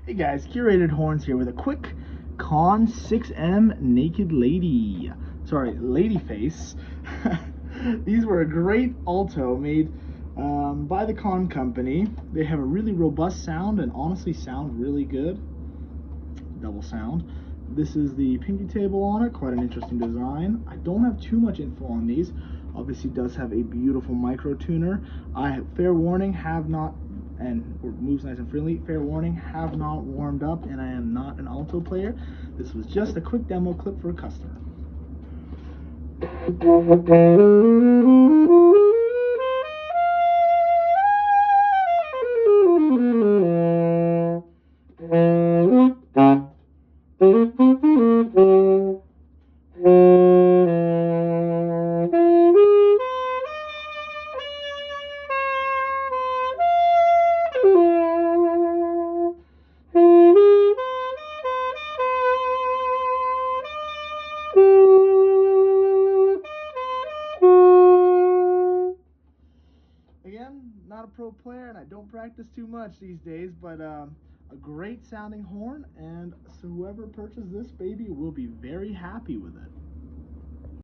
Hey guys, Curated Horns here with a quick Conn 6M Naked Lady. Sorry, Lady Face. These were a great alto made by the Conn company. They have a really robust sound and honestly sound really good. Double sound. This is the pinky table on it, quite an interesting design. I don't have too much info on these. Obviously does have a beautiful micro tuner. Fair warning, have not, and moves nice and freely. Fair warning, have not warmed up, and I am not an alto player. This was just a quick demo clip for a customer. Again, not a pro player, and I don't practice too much these days, but a great sounding horn, and so whoever purchases this baby will be very happy with it.